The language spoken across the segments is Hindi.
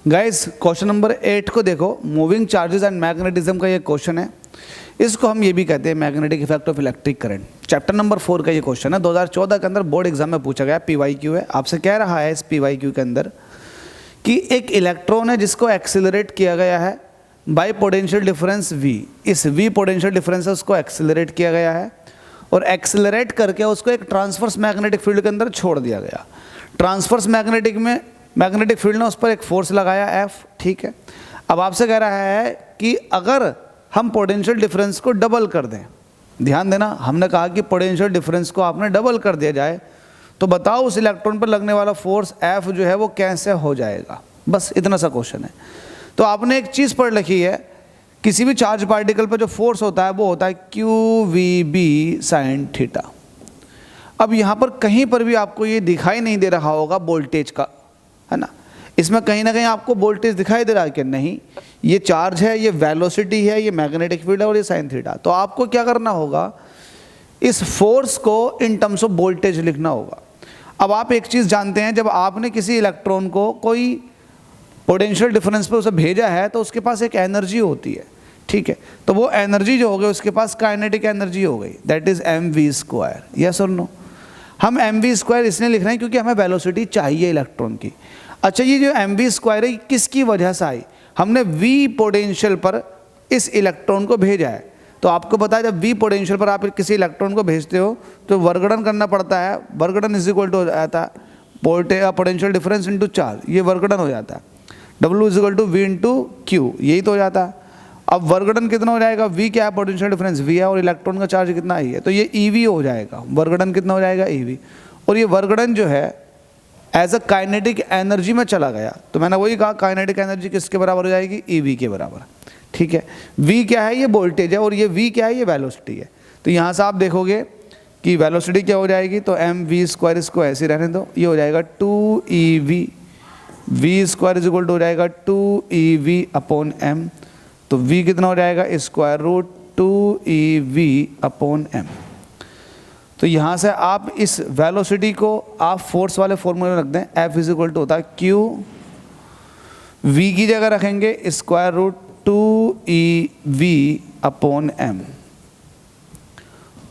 गाइस क्वेश्चन नंबर 8 को देखो, मूविंग चार्जेस एंड मैग्नेटिज्म का ये क्वेश्चन है। इसको हम ये भी कहते हैं magnetic effect of electric current. Chapter number 4 का ये क्वेश्चन है, 2014 के अंदर बोर्ड एग्जाम में पूछा गया, PYQ है। आपसे कह रहा है इस PYQ के अंदर कि एक इलेक्ट्रॉन है जिसको एक्सिलरेट किया गया है बाय पोटेंशियल डिफरेंस V। इस V पोटेंशियल डिफरेंस है उसको एक्सिलरेट किया गया है और एक्सिलरेट करके उसको एक ट्रांसवर्स मैग्नेटिक फील्ड के अंदर छोड़ दिया गया। ट्रांसवर्स मैग्नेटिक फील्ड ने उस पर एक फोर्स लगाया F, ठीक है। अब आपसे कह रहा है कि अगर हम पोटेंशियल डिफरेंस को डबल कर दें, ध्यान देना, हमने कहा कि पोटेंशियल डिफरेंस को आपने डबल कर दिया जाए तो बताओ उस इलेक्ट्रॉन पर लगने वाला फोर्स F जो है वो कैसे हो जाएगा। बस इतना सा क्वेश्चन है। तो आपने एक चीज़ पढ़ रखी है, किसी भी चार्ज पार्टिकल पर जो फोर्स होता है वो होता है QVB sin थीटा। अब यहाँ पर कहीं पर भी आपको ये दिखाई नहीं दे रहा होगा वोल्टेज का, है ना। इसमें कहीं ना कहीं आपको वोल्टेज दिखाई दे रहा है कि नहीं, ये चार्ज है, ये वेलोसिटी है, ये मैग्नेटिक फील्ड है और ये साइन थीटा। तो आपको क्या करना होगा, इस फोर्स को इन टर्म्स ऑफ वोल्टेज लिखना होगा। अब आप एक चीज़ जानते हैं, जब आपने किसी इलेक्ट्रॉन को कोई पोटेंशियल डिफरेंस पे उसे भेजा है तो उसके पास एक एनर्जी होती है, ठीक है। तो वो एनर्जी जो हो गई उसके पास काइनेटिक एनर्जी हो गई, दैट इज mv²। यस और नो? हम mv² इसलिए लिख रहे हैं क्योंकि हमें वेलोसिटी चाहिए इलेक्ट्रॉन की। अच्छा, ये जो mv² है किसकी वजह से आई? हमने v पोटेंशियल पर इस इलेक्ट्रॉन को भेजा है। तो आपको पता है जब v पोटेंशियल पर आप किसी इलेक्ट्रॉन को भेजते हो तो वर्गड़न करना पड़ता है। वर्गड़न इज इक्वल टू हो जाता है पोटेंशियल डिफरेंस इंटू चार्ज, ये वर्गड़न हो जाता है। W is equal to V into Q, यही तो हो जाता है। अब वर्गड़न कितना हो जाएगा? V क्या है? पोटेंशियल डिफरेंस V है और इलेक्ट्रॉन का चार्ज कितना ही है, तो ये EV हो जाएगा। वर्गड़न कितना हो जाएगा? EV। और ये वर्गड़न जो है एज अ काइनेटिक एनर्जी में चला गया, तो मैंने वही कहा काइनेटिक एनर्जी किसके बराबर हो जाएगी? EV के बराबर, ठीक है। V क्या है? ये वोल्टेज है और ये V क्या है? ये वेलोसिटी है। तो यहाँ से आप देखोगे कि वेलोसिटी क्या हो जाएगी, तो mv², इसको ऐसे रहने दो, ये हो जाएगा 2EV। v² is equal to हो जाएगा 2EV अपॉन m। तो v कितना हो जाएगा? √2EV upon m। तो यहाँ से आप इस वेलोसिटी को आप फोर्स वाले फॉर्मूले में रख दें, F इज इक्वल टू होता है Q, v की जगह रखेंगे √2EV अपॉन m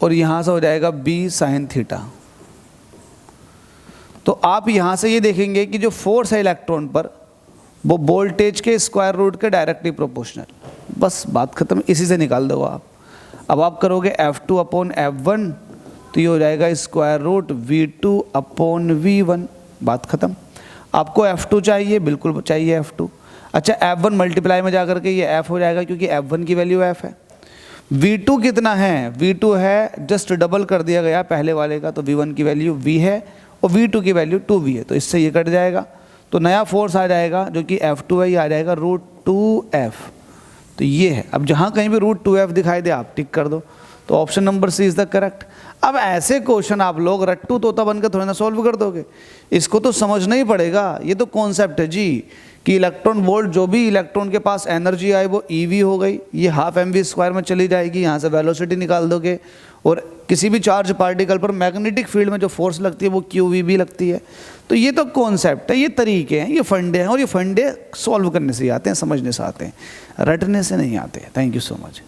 और यहाँ से हो जाएगा B sin थीटा। तो आप यहाँ से ये देखेंगे कि जो फोर्स है इलेक्ट्रॉन पर वो वोल्टेज के स्क्वायर रूट के डायरेक्टली प्रोपोर्शनल। बस बात खत्म, इसी से निकाल दो आप। अब आप करोगे F2 अपॉन F1 तो ये हो जाएगा √V2 अपॉन V1, बात खत्म। आपको F2 चाहिए, बिल्कुल चाहिए F2। अच्छा, F1 मल्टीप्लाई में जाकर के ये F हो जाएगा क्योंकि F1 की वैल्यू F है। V2 कितना है? V2 है, जस्ट डबल कर दिया गया पहले वाले का, तो V1 की वैल्यू V है और V2 की वैल्यू 2V है, तो इससे ये कट जाएगा। तो नया फोर्स आ जाएगा जो कि F2 है, ये आ जाएगा √2F। तो ये है। अब जहाँ कहीं भी √2F दिखाई दे आप टिक कर दो, तो option number C is the correct. अब ऐसे क्वेश्चन आप लोग रट्टू तोता बनकर थोड़ी ना सॉल्व कर दोगे, इसको तो समझना ही पड़ेगा। ये तो कॉन्सेप्ट है जी कि इलेक्ट्रॉन वोल्ट, जो भी इलेक्ट्रॉन के पास एनर्जी आई वो EV हो गई, ये ½ mv² में चली जाएगी। यहाँ से वेलोसिटी निकाल दोगे और किसी भी चार्ज पार्टिकल पर मैग्नेटिक फील्ड में जो फोर्स लगती है वो QVB लगती है। तो ये तो कॉन्सेप्ट है, ये तरीके हैं, ये फंडे हैं और ये फंडे सॉल्व करने से आते हैं, समझने से आते हैं, रटने से नहीं आते। Thank you so much.